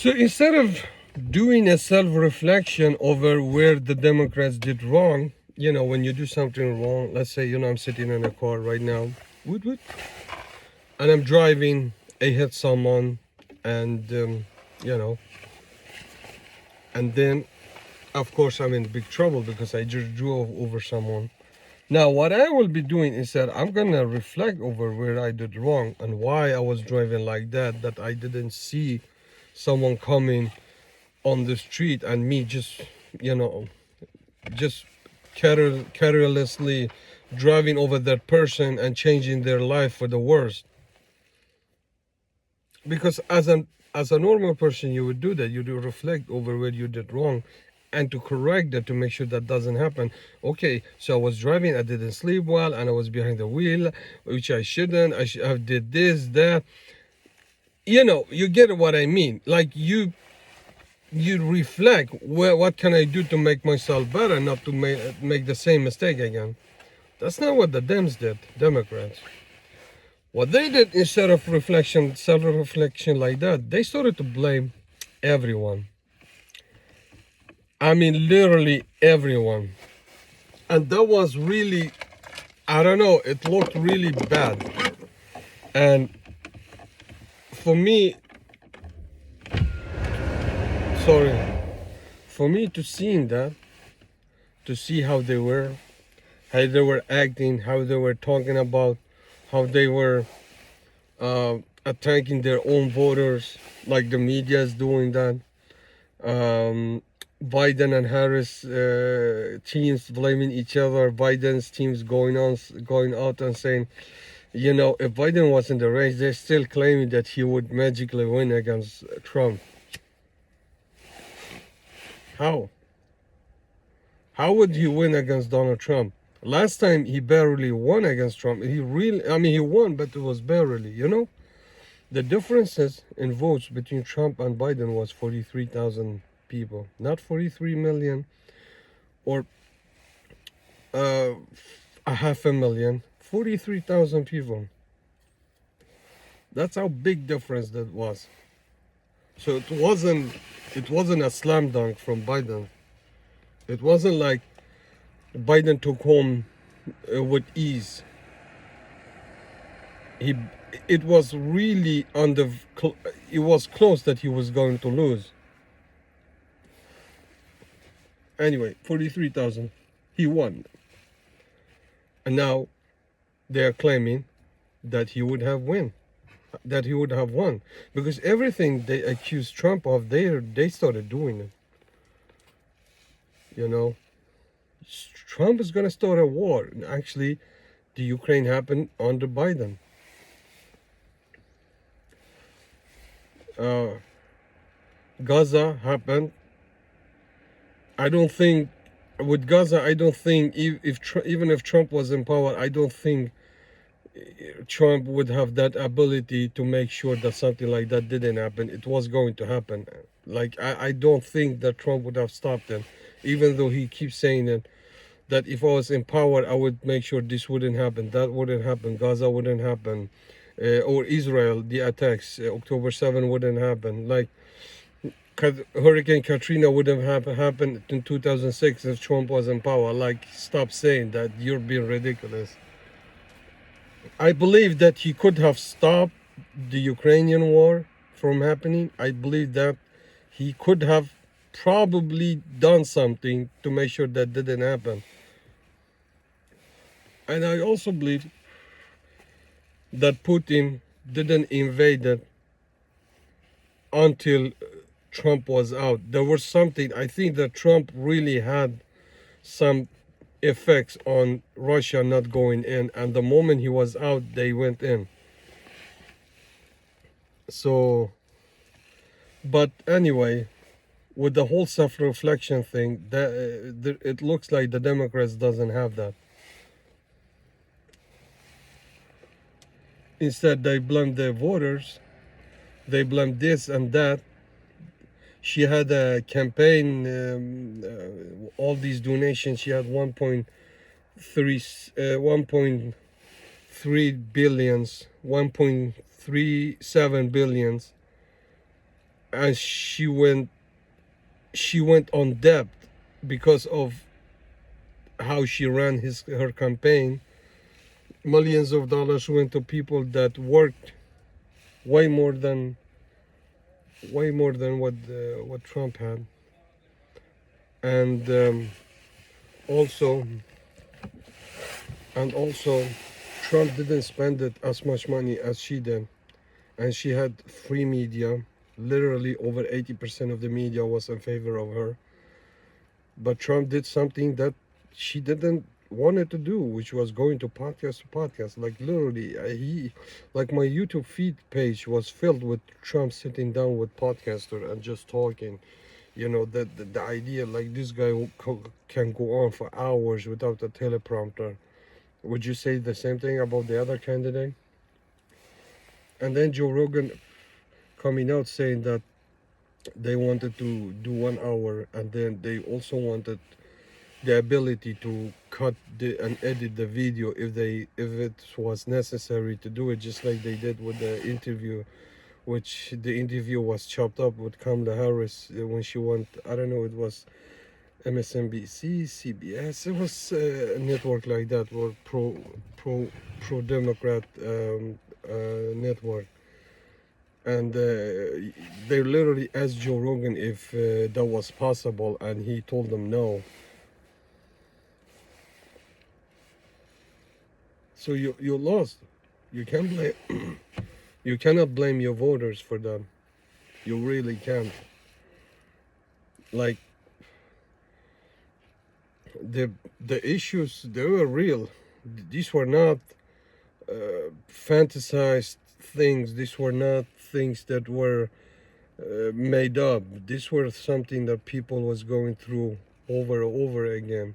So instead of doing a self-reflection over where the Democrats did wrong, when you do something wrong, let's say, I'm sitting in a car right now, woot woot, and I'm driving, I hit someone, and, you know, and then, of course, I'm in big trouble because I just drove over someone. Now, what I will be doing is that I'm gonna reflect over where I did wrong and why I was driving like that I didn't see someone coming on the street and me just, you know, just carelessly driving over that person and changing their life for the worse. Because as a normal person, you would do that. You do reflect over where you did wrong and to correct that, to make sure that doesn't happen. Okay, so I was driving, I didn't sleep well, and I was behind the wheel, which I shouldn't. I did this, that. You get what I mean. Like you reflect, what can I do to make myself better, not to make the same mistake again. That's not what the Dems did, Democrats. What they did, instead of reflection, self-reflection like that, they started to blame everyone. I mean, literally everyone. And that was really, I don't know, it looked really bad. And for me, sorry, for me to seeing that, to see how they were acting, how they were talking about, how they were attacking their own voters, like the media is doing that. Biden and Harris teams blaming each other. Biden's teams going out and saying, if Biden was in the race, they're still claiming that he would magically win against Trump. How? How would he win against Donald Trump? Last time he barely won against Trump. He won, but it was barely. The differences in votes between Trump and Biden was 43,000 people, not 43 million or a 500,000, 43,000 people. That's how big difference that was. So it wasn't a slam dunk from Biden. It wasn't like Biden took home with ease. It was really it was close that he was going to lose. Anyway, 43,000, he won. And now they are claiming that he would have won, because everything they accused Trump of, they started doing it. Trump is going to start a war. Actually, the Ukraine happened under Biden. Gaza happened. I don't think with Gaza, I don't think even if Trump was in power, I don't think Trump would have that ability to make sure that something like that didn't happen. It was going to happen. Like, I don't think that Trump would have stopped it, even though he keeps saying it, that if I was in power, I would make sure this wouldn't happen, that wouldn't happen, Gaza wouldn't happen, or Israel, the attacks, October 7 wouldn't happen. Like, Hurricane Katrina wouldn't have happened in 2006 if Trump was in power. Like, stop saying that. You're being ridiculous. I believe that he could have stopped the Ukrainian war from happening. I believe that he could have probably done something to make sure that didn't happen. And I also believe that Putin didn't invade it until Trump was out. There was something, I think that Trump really had some effects on Russia not going in, and the moment he was out, they went in. So, but anyway, with the whole self-reflection thing, it looks like the Democrats doesn't have that. Instead, they blame their voters. They blame this and that. She had a campaign, all these donations. She had 1.3 billions, 1.37 billions. and she went on debt because of how she ran her campaign. Millions of dollars went to people that worked way more than what Trump had. And also Trump didn't spend it as much money as she did, and she had free media. Literally over 80% of the media was in favor of her. But Trump did something that she didn't wanted to do, which was going to podcast. Like literally, like my YouTube feed page was filled with Trump sitting down with podcaster and just talking. You know, the idea like this guy can go on for hours without a teleprompter. Would you say the same thing about the other candidate? And then Joe Rogan coming out saying that they wanted to do 1 hour, and then they also wanted the ability to cut and edit the video if it was necessary to do it, just like they did with the interview, which the interview was chopped up with Kamala Harris when she went, I don't know, it was MSNBC, CBS, it was a network like that, or pro Democrat network. And they literally asked Joe Rogan if that was possible, and he told them no. So you lost. You can't blame you cannot blame your voters for that. You really can't. Like the issues, they were real. These were not fantasized things. These were not things that were made up. These were something that people was going through over and over again.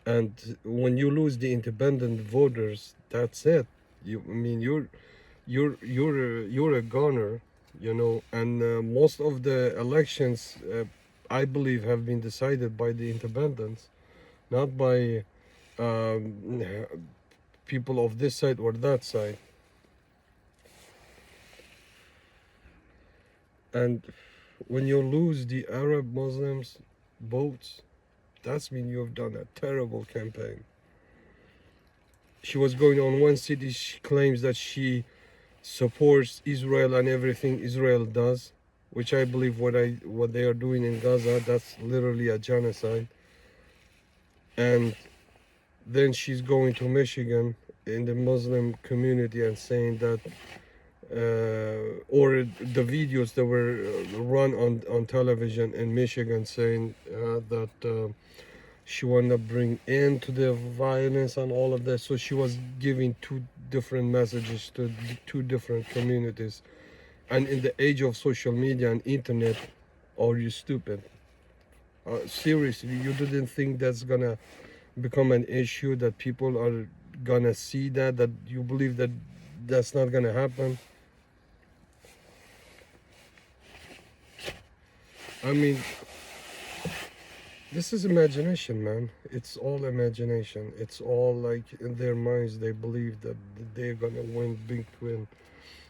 And when you lose the independent voters, that's it. I mean, you're a goner, you know. And most of the elections, I believe, have been decided by the independents, not by people of this side or that side. And when you lose the Arab Muslims votes, that's mean you've done a terrible campaign. She was going on one city, she claims that she supports Israel and everything Israel does, which I believe what they are doing in Gaza, that's literally a genocide. And then she's going to Michigan in the Muslim community and saying that or the videos that were run on television in Michigan saying that she wanted to bring end to the violence and all of that. So she was giving two different messages to two different communities. And in the age of social media and internet, are you stupid? Seriously, you didn't think that's gonna become an issue, that people are gonna see that you believe that that's not gonna happen? I mean, this is imagination, man. It's all imagination. It's all like in their minds, they believe that they're gonna win, big win.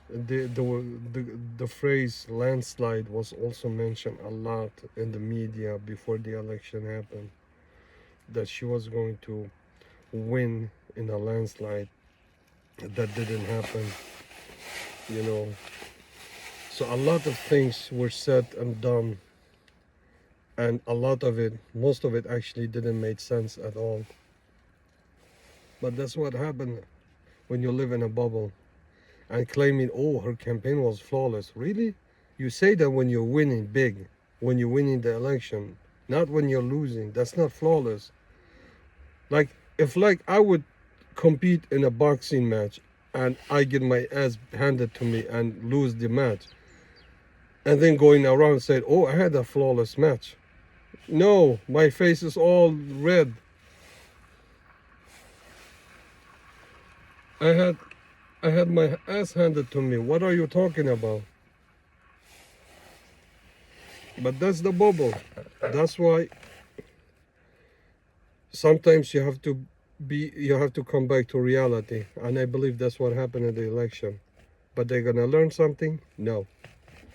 The phrase landslide was also mentioned a lot in the media before the election happened, that she was going to win in a landslide. That didn't happen, you know. So a lot of things were said and done, and a lot of it, most of it actually didn't make sense at all. But that's what happened when you live in a bubble and claiming, oh, her campaign was flawless. Really? You say that when you're winning big, when you're winning the election, not when you're losing. That's not flawless. Like, if I would compete in a boxing match and I get my ass handed to me and lose the match, and then going around and say, oh, I had a flawless match. No, my face is all red. I had my ass handed to me. What are you talking about? But that's the bubble. That's why sometimes you have to come back to reality. And I believe that's what happened in the election. But they're gonna learn something? No.